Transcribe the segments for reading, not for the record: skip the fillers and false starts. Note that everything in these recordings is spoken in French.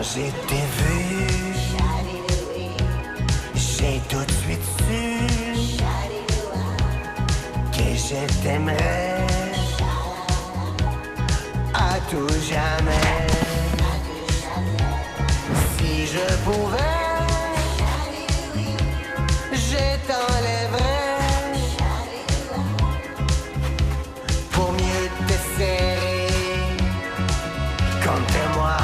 j'ai été vu, j'ai tout de suite su que je t'aimerais à tout jamais. Si je pouvais, je t'enlèverais pour mieux te serrer contre moi.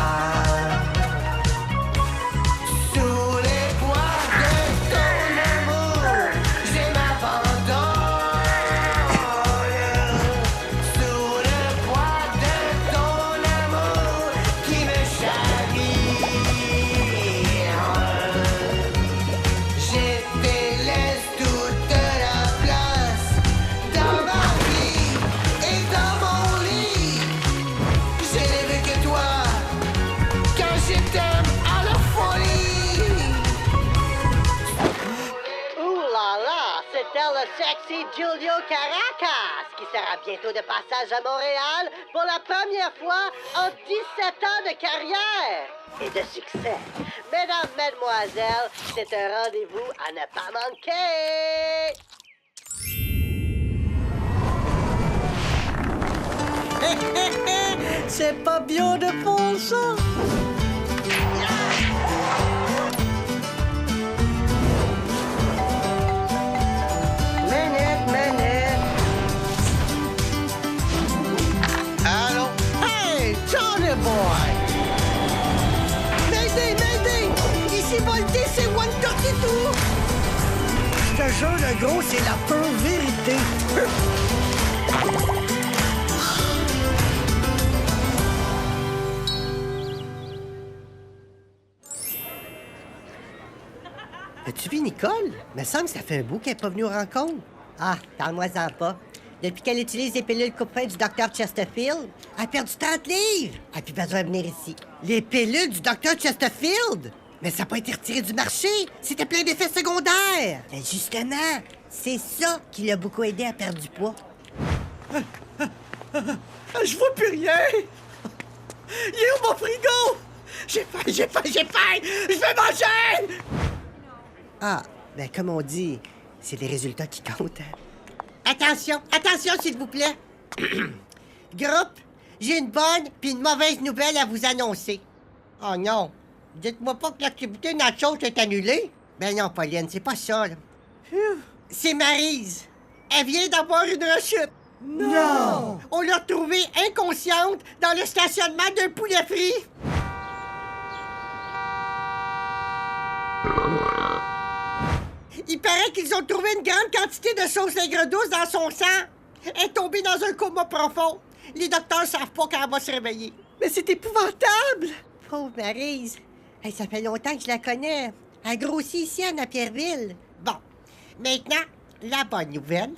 Sous les poids de ton amour, je m'abandonne. Sous le poids de ton amour qui me chavire, je te laisse toute la place dans ma vie et dans mon lit. Je n'ai vu que toi quand je t'aime à la folie. Ouh là là, c'était le sexy Julio Caracas qui sera bientôt de passage à Montréal pour la première fois en 17 ans de carrière et de succès. Mesdames, mesdemoiselles, c'est un rendez-vous à ne pas manquer. C'est pas bien de fond, ça. Minute. Allô? Hey, Johnny boy! Mayday! Ici Volté, c'est 132! Je te jure, le gros, c'est la pure vérité. As-tu vu Nicole? Me semble que ça fait un bout qu'elle n'est pas venue aux rencontres. Ah, parle-moi-en pas. Depuis qu'elle utilise les pilules coupe-fin du Dr Chesterfield, elle a perdu 30 livres. Elle n'a plus besoin de venir ici. Les pilules du Dr Chesterfield? Mais ça n'a pas été retiré du marché. C'était plein d'effets secondaires. Mais justement, c'est ça qui l'a beaucoup aidé à perdre du poids. Je vois plus rien. Il est où mon frigo? J'ai faim. Je veux manger. Ah, ben comme on dit, c'est les résultats qui comptent. Attention, s'il vous plaît. Groupe, j'ai une bonne puis une mauvaise nouvelle à vous annoncer. Oh non, dites-moi pas que l'activité nachos est annulée. Ben non, Pauline, c'est pas ça, là. C'est Maryse. Elle vient d'avoir une rechute. Non! On l'a retrouvée inconsciente dans le stationnement d'un poulet frit. Il paraît qu'ils ont trouvé une grande quantité de sauce aigre douce dans son sang. Elle est tombée dans un coma profond. Les docteurs savent pas quand elle va se réveiller. Mais c'est épouvantable! Pauvre Maryse. Hey, ça fait longtemps que je la connais. Elle grossit ici à Napierville. Bon, maintenant, la bonne nouvelle,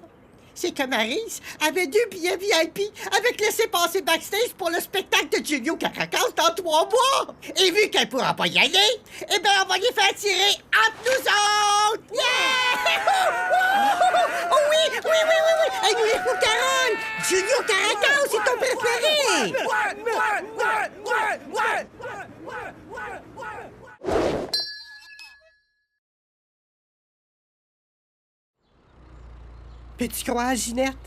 c'est que Maryse avait 2 billets VIP avec laissez-passer backstage pour le spectacle de Julio Caracas dans 3 mois. Et vu qu'elle pourra pas y aller, eh bien, on va les faire tirer entre nous autres! Yeah! Oh oui! Hey, nous écoute Carole! Julio Caracas, c'est ton préféré! Puis tu crois, Ginette?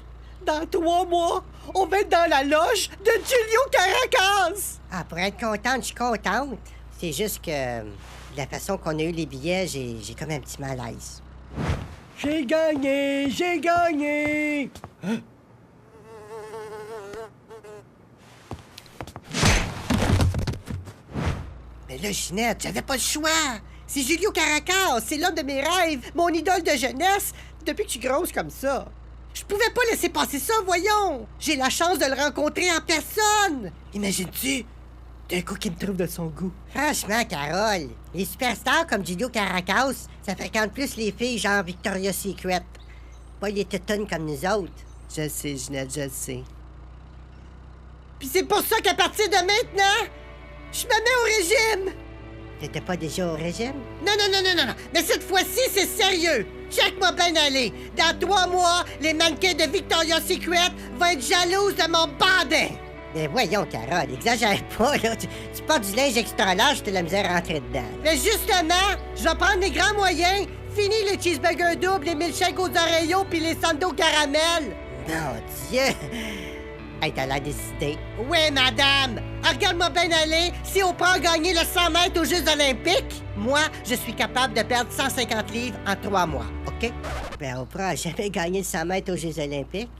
Dans 3 mois, on va être dans la loge de Julio Caracas! Ah, pour être contente, je suis contente. C'est juste que de la façon qu'on a eu les billets, j'ai comme un petit malaise. J'ai gagné! Hein? Mais là, Ginette, j'avais pas le choix. C'est Julio Caracas, c'est l'homme de mes rêves, mon idole de jeunesse, depuis que je suis grosse comme ça. Je pouvais pas laisser passer ça, voyons. J'ai la chance de le rencontrer en personne. Imagines-tu? D'un coup qu'il me trouve de son goût. Franchement, Carole, les superstars comme Julio Caracas, ça fréquente plus les filles genre Victoria's Secret. Pas les tétons comme nous autres. Je sais, Ginette, je sais. Puis c'est pour ça qu'à partir de maintenant, je me mets au régime. T'étais pas déjà au régime? Non. Mais cette fois-ci, c'est sérieux. Check-moi bien aller. Dans 3 mois, les mannequins de Victoria's Secret vont être jalouses de mon bandin. Mais voyons, Carole, exagère pas, là. Tu portes du linge extra large, t'as de la misère à rentrer dedans. Mais justement, je vais prendre les grands moyens. Fini les cheeseburgers doubles, les milkshakes aux Oreos puis les sandos caramel. Mon Dieu! Hey, t'as l'air décidé. Oui, madame! Regarde-moi bien aller. Si on prend gagner le 100 mètres aux Jeux olympiques, moi, je suis capable de perdre 150 livres en 3 mois, OK? Ben, Oprah a jamais gagné le 100 mètres aux Jeux olympiques.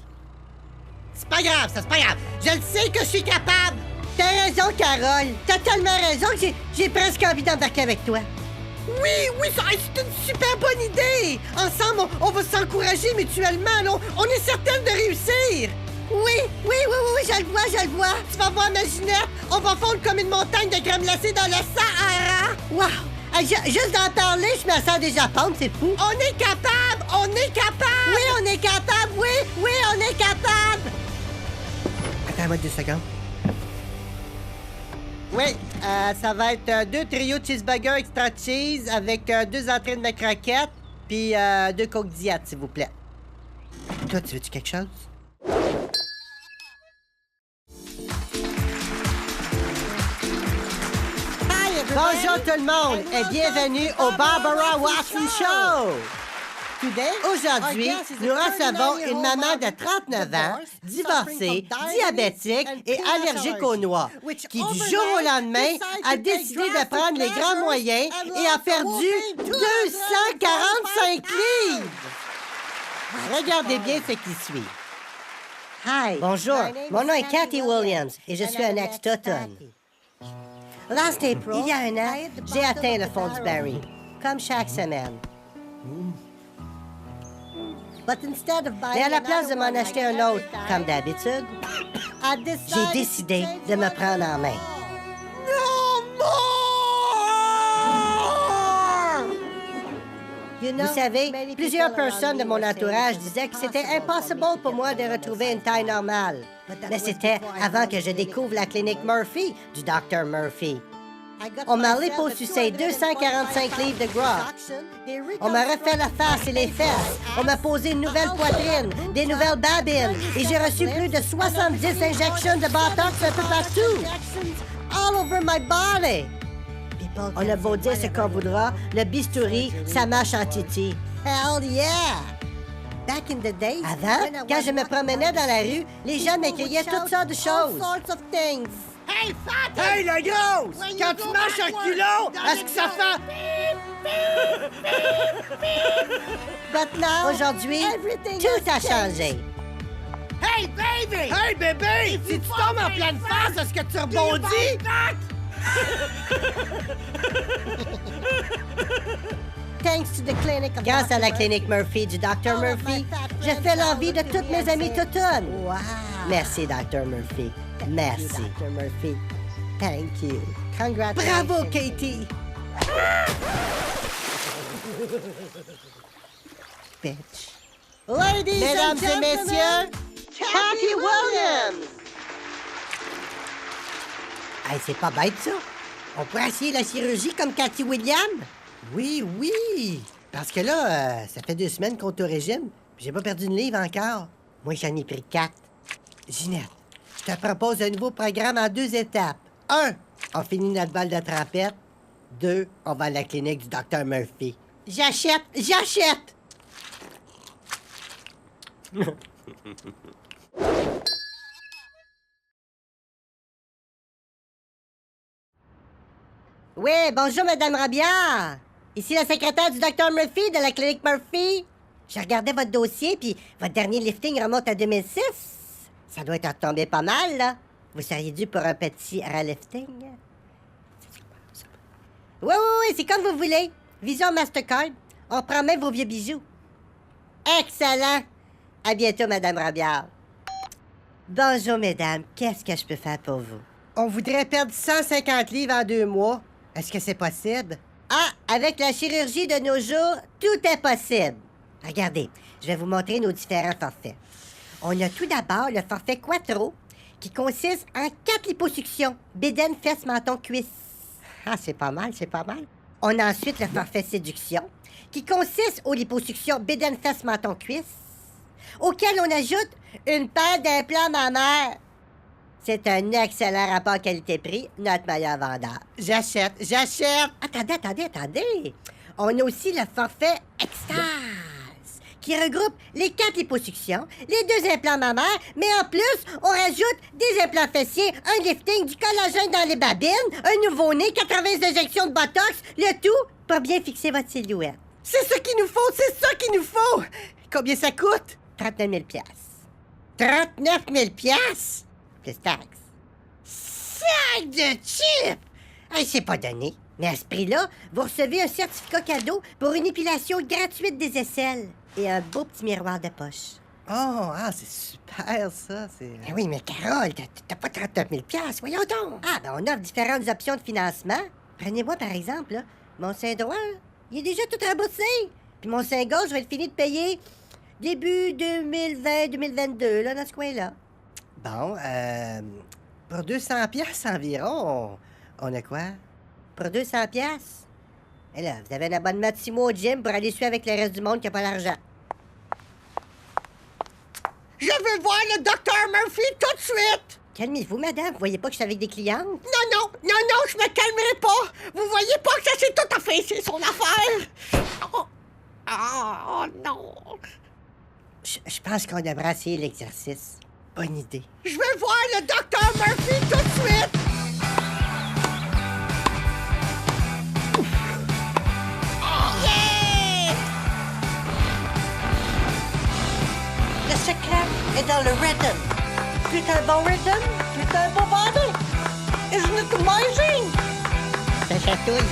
C'est pas grave, ça, c'est pas grave. Je le sais que je suis capable. T'as raison, Carole. T'as tellement raison que j'ai presque envie d'embarquer avec toi. Oui, c'est une super bonne idée. Ensemble, on va s'encourager mutuellement. Là. On est certaines de réussir. Oui, je le vois. Tu vas voir ma Ginette. On va fondre comme une montagne de crème glacée dans le Sahara. Wow. Juste d'en parler, je me sens déjà pendre, c'est fou. On est capable. Oui, on est capable. Oui, on est capable. Attends-moi 2 secondes. Oui, ça va être 2 trios de cheeseburger extra cheese avec 2 entrées de McCrackets puis 2 Coke Diet, s'il vous plaît. Toi, tu veux-tu quelque chose? Bonjour tout le monde et bienvenue au Barbara Watson Show! Aujourd'hui, nous recevons une maman de 39 ans, divorcée, diabétique et allergique aux noix, qui du jour au lendemain a décidé de prendre les grands moyens et a perdu 245 livres! Regardez bien ce qui suit. Hi. Bonjour, mon nom est Cathy Williams et je suis un ex-Toton. Last April, il y a 1 an, j'ai atteint le fond du baril, comme chaque semaine. Mais à la place de m'en acheter un autre, comme d'habitude, j'ai décidé de me prendre en main. Vous savez, plusieurs personnes de mon entourage disaient que c'était impossible pour moi de retrouver une taille normale. Mais c'était avant que je découvre la clinique Murphy du Dr. Murphy. On m'a liposucé 245 livres de gras. On m'a refait la face et les fesses. On m'a posé une nouvelle poitrine, des nouvelles babines. Et j'ai reçu plus de 70 injections de Botox un peu partout. All over my body. On a beau dire ce qu'on voudra, le bistouri, ça marche en titi. Hell yeah! Avant, quand je me promenais dans la rue, les gens m'écriaient toutes sortes de choses. Hey, fat! Hey, la grosse! Quand tu marches un culot, est-ce que ça fait... Aujourd'hui, tout a changé. Hey, baby! Hey, bébé! Si tu tombes en pleine face, est-ce que tu rebondis? Grâce à la clinique Murphy du Dr. Murphy, je fais l'envie de toutes mes amies toutounes. Merci, Dr. Murphy. Merci. Dr. Murphy. Thank you. Congratulations. Bravo, Katie. Bitch. Mesdames et messieurs, Cathy Williams. Hey, c'est pas bête, ça. On pourrait essayer la chirurgie comme Cathy Williams? Oui. Parce que là, ça fait 2 semaines qu'on est au régime, puis j'ai pas perdu une livre encore. Moi, j'en ai pris 4. Ginette, je te propose un nouveau programme en 2 étapes. 1, on finit notre balle de trempette. 2, on va à la clinique du Dr. Murphy. J'achète! Oui, bonjour, Madame Rabia. Ici la secrétaire du Dr. Murphy de la clinique Murphy. Je regardais votre dossier, puis votre dernier lifting remonte à 2006. Ça doit être retombé pas mal, là. Vous seriez dû pour un petit relifting. Oui, c'est comme vous voulez. Vision Mastercard. On prend même vos vieux bijoux. Excellent. À bientôt, Madame Rabia. Bonjour, mesdames. Qu'est-ce que je peux faire pour vous? On voudrait perdre 150 livres en 2 mois. Est-ce que c'est possible? Ah, avec la chirurgie de nos jours, tout est possible. Regardez, je vais vous montrer nos différents forfaits. On a tout d'abord le forfait Quattro, qui consiste en 4 liposuctions, bédaine, fesses, menton, cuisses. Ah, c'est pas mal. On a ensuite le forfait Séduction, qui consiste aux liposuctions bédaine, fesses, menton, cuisses, auquel on ajoute une paire d'implants mammaires. C'est un excellent rapport qualité-prix, notre meilleur vendeur. J'achète. Attendez. On a aussi le forfait Extase, qui regroupe les 4 liposuctions, les 2 implants mammaires, mais en plus, on rajoute des implants fessiers, un lifting, du collagène dans les babines, un nouveau-né, 80 injections de Botox, le tout pour bien fixer votre silhouette. C'est ça qu'il nous faut! Combien ça coûte? 39 000 39 000 plus taxes. Sac de chips! Hey, c'est pas donné. Mais à ce prix-là, vous recevez un certificat cadeau pour une épilation gratuite des aisselles et un beau petit miroir de poche. C'est super, ça. Eh oui, mais Carole, t'as pas 39 000 voyons donc. On offre différentes options de financement. Prenez-moi, par exemple, là, mon sein droit, il est déjà tout remboursé. Puis mon sein gauche, je vais le finir de payer début 2020-2022, là, dans ce coin-là. Bon, pour 200 environ, on a quoi? Pour 200 Et là, vous avez un abonnement de 6 mois au gym pour aller suivre avec le reste du monde qui n'a pas l'argent. Je veux voir le Dr. Murphy tout de suite! Calmez-vous, madame. Vous voyez pas que je suis avec des clientes? Non, je me calmerai pas! Vous voyez pas que ça s'est tout affaissé, son affaire? Oh non! Je pense qu'on devrait essayer l'exercice. Bonne idée. Je veux voir le Dr. Murphy tout de suite! Yeah! Le secret est dans le rhythm. Plus t'as un bon rhythm, plus t'as un beau body. Isn't it amazing? Ça chatouille.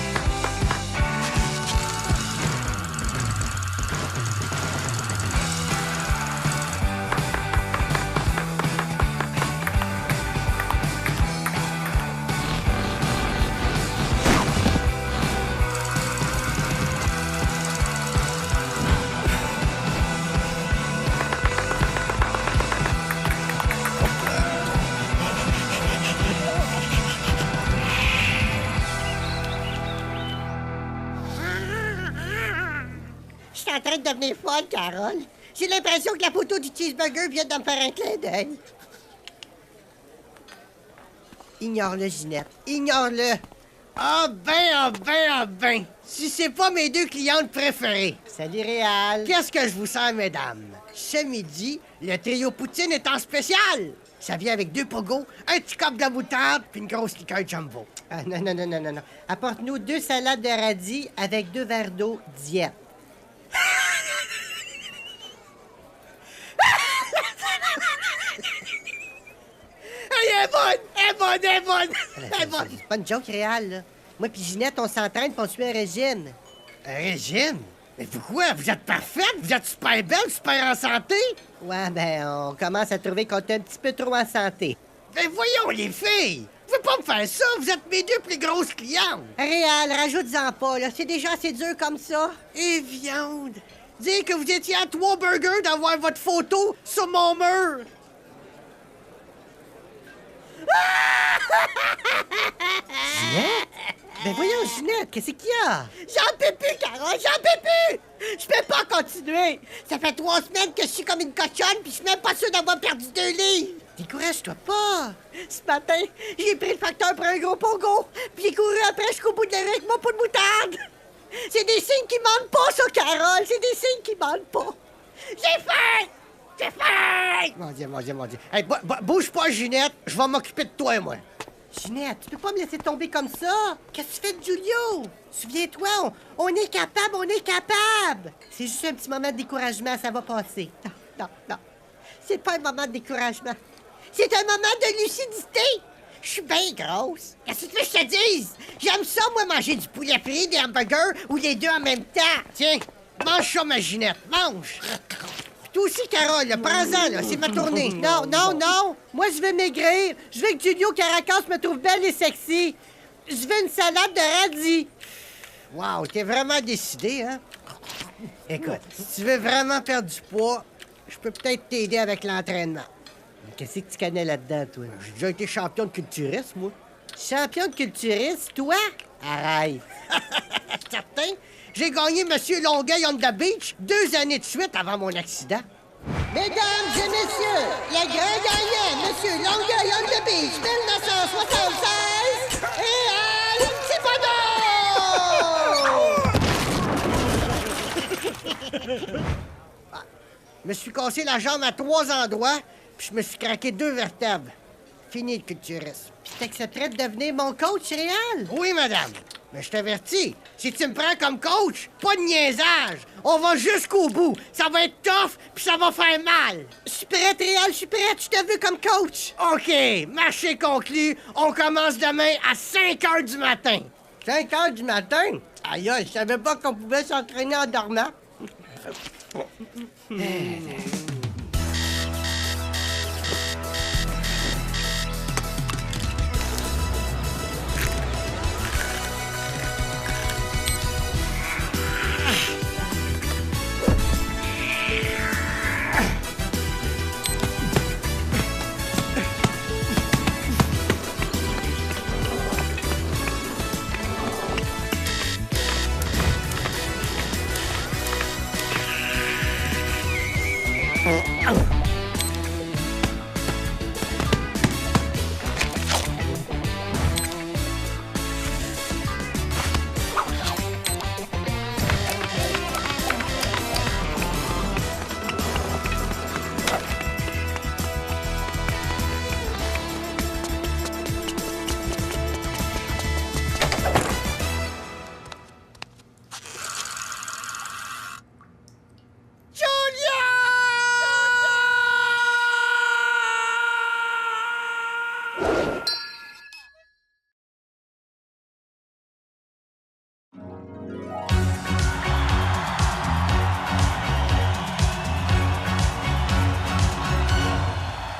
Je suis en train de devenir folle, Carole. J'ai l'impression que la photo du cheeseburger vient de me faire un clin d'œil. Ignore-le, Ginette. Ignore-le. Ah ben. Si c'est pas mes 2 clientes préférées. Salut, Réal. Qu'est-ce que je vous sers, mesdames? Ce midi, le trio poutine est en spécial. Ça vient avec 2 pogos, un petit cop de moutarde, puis une grosse liqueur jumbo. Ah, non. Apporte-nous 2 salades de radis avec 2 verres d'eau diète. Elle est bonne! C'est pas une joke réelle, là. Moi puis Ginette, on s'entraîne pour suivre un régime. Un régime? Mais pourquoi? Vous êtes parfaite? Vous êtes super belle, super en santé? Ouais, on commence à trouver qu'on est un petit peu trop en santé. Ben voyons, les filles! Vous pouvez pas me faire ça, vous êtes mes 2 plus grosses clientes! Réal, rajoute-en pas, là. C'est déjà assez dur comme ça. Et viande! Dire que vous étiez à 3 burgers d'avoir votre photo sur mon mur! Ginette? Ben voyons, Ginette, qu'est-ce qu'il y a? J'en peux plus, Carole, j'en peux plus! Je peux pas continuer! Ça fait 3 semaines que je suis comme une cochonne, puis je suis même pas sûre d'avoir perdu 2 livres! Décourage-toi pas. Ce matin, j'ai pris le facteur pour un gros pogo, puis j'ai couru après jusqu'au bout de la rue avec mon pot de moutarde! C'est des signes qui mentent pas, ça, Carole! C'est des signes qui mentent pas! J'ai faim! J'ai faim! Mon Dieu. Hey, bouge pas, Ginette. Je vais m'occuper de toi, moi. Ginette, tu peux pas me laisser tomber comme ça. Qu'est-ce que tu fais de Julio? Souviens-toi, on est capable. C'est juste un petit moment de découragement, ça va passer. Non. C'est pas un moment de découragement. C'est un moment de lucidité. Je suis bien grosse. Qu'est-ce que tu veux que je te dise? J'aime ça, moi, manger du poulet frit, des hamburgers ou les 2 en même temps. Tiens, mange ça, ma Ginette. Mange. Toi aussi, Carole, là, prends-en, là, c'est ma tournée. Non. Moi, je veux maigrir. Je veux que Julio Caracas me trouve belle et sexy. Je veux une salade de radis. Wow, t'es vraiment décidé, hein? Écoute, si tu veux vraiment perdre du poids, je peux peut-être t'aider avec l'entraînement. Mais qu'est-ce que tu connais là-dedans, toi? J'ai déjà été champion de culturiste, moi. Champion de culturiste, toi? Arrête. Certain. J'ai gagné Monsieur Longueuil on the Beach 2 années de suite avant mon accident. Mesdames et messieurs, le grand gagnant, Monsieur Longueuil on the Beach 1976, et Al Thibodeau! Je me suis cassé la jambe à 3 endroits, puis je me suis craqué 2 vertèbres. Fini le culturisme. Puis t'accepterais de devenir mon coach, Réal? Oui, madame. Mais je t'avertis, si tu me prends comme coach, pas de niaisage. On va jusqu'au bout. Ça va être tough, puis ça va faire mal. Je suis prête, Réal, je suis prête. Je te veux comme coach. OK, marché conclu. On commence demain à 5 heures du matin. 5 heures du matin? Aïe, aïe, je savais pas qu'on pouvait s'entraîner en dormant.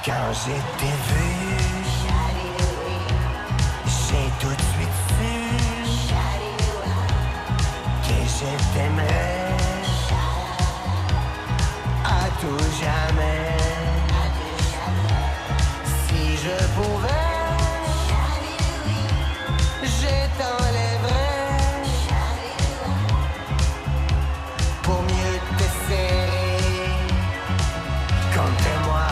Quand j'étais vu, j'ai tout de suite su que je t'aimerais à tout jamais. Si je pouvais, je t'enlèverais pour mieux te serrer contre moi.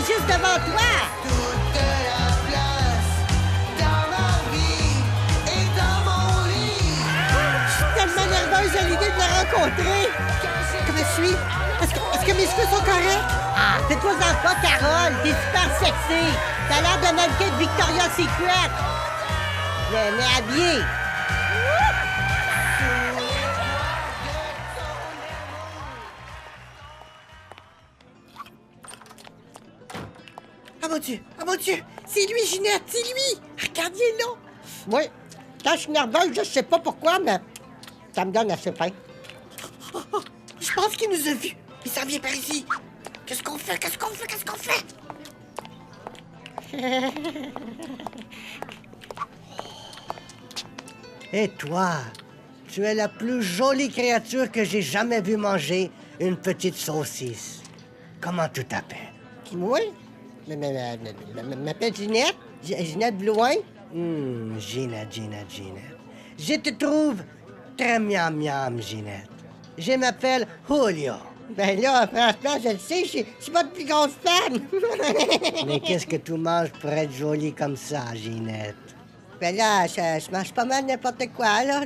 Juste devant toi! Toute la place dans ma vie et dans mon lit. Je suis tellement nerveuse à l'idée de la rencontrer! Comment je suis? Est-ce que mes cheveux sont corrects? Ah, fais-toi-en pas, Carole! T'es super sexy! T'as l'air de mannequin de Victoria's Secret! Mais habillé! Ah mon Dieu, c'est lui, Ginette, c'est lui! Regarde, il est là! Oui, quand je suis nerveuse, je sais pas pourquoi, mais ça me donne assez faim. Je pense qu'il nous a vus. Il s'en vient par ici. Qu'est-ce qu'on fait? Et toi, tu es la plus jolie créature que j'ai jamais vue manger une petite saucisse. Comment tu t'appelles? Moi? Je m'appelle Ginette. Ginette Blouin. Ginette. Je te trouve très miam, Ginette. Je m'appelle Julio. Ben là, franchement, je le sais, je suis votre plus grosse fan. Mais qu'est-ce que tu manges pour être jolie comme ça, Ginette? Ben là, je mange pas mal n'importe quoi, là.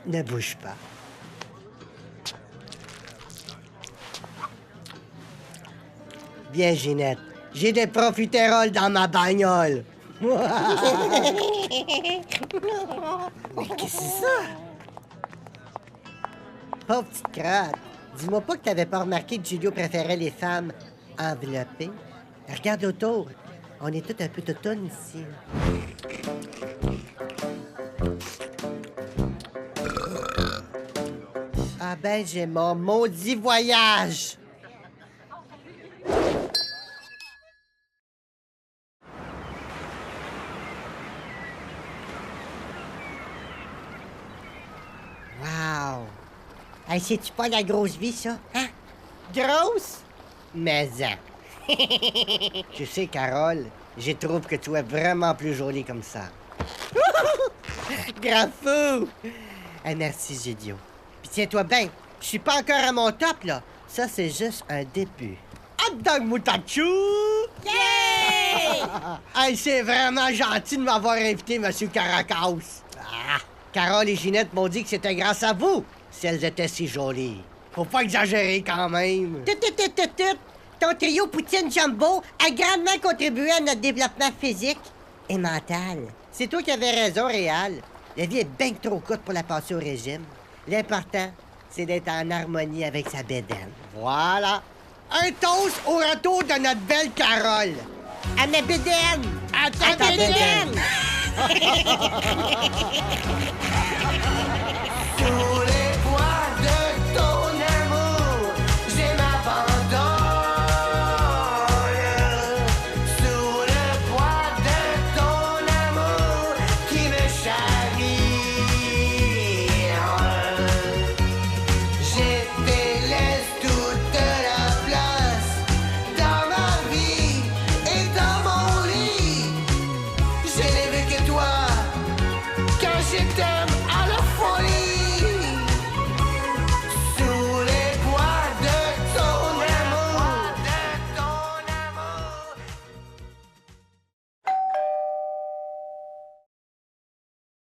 Ne bouge pas. Bien, Ginette. J'ai des profiteroles dans ma bagnole. Mais qu'est-ce que c'est ça? Pauvre petite crotte. Dis-moi pas que t'avais pas remarqué que Julio préférait les femmes enveloppées. Regarde autour. On est tous un peu toutounes ici. Ah ben, j'ai mon maudit voyage. Wow! Hey, c'est-tu pas la grosse vie, ça? Hein? Grosse? Mais en. Tu sais, Carole, je trouve que tu es vraiment plus jolie comme ça. Grand fou! Hey, merci, Gédio. Puis tiens-toi bien, je suis pas encore à mon top, là. Ça, c'est juste un début. Hot dog moutachou! Yeah! Hey, c'est vraiment gentil de m'avoir invité, Monsieur Caracas. Ah, Carole et Ginette m'ont dit que c'était grâce à vous si elles étaient si jolies. Faut pas exagérer quand même. Tout. Ton trio Poutine Jumbo a grandement contribué à notre développement physique et mental. C'est toi qui avais raison, Réal. La vie est bien trop courte pour la passer au régime. L'important, c'est d'être en harmonie avec sa bédaine. Voilà. Un toast au retour de notre belle Carole. À ma bédaine! À ta bédaine!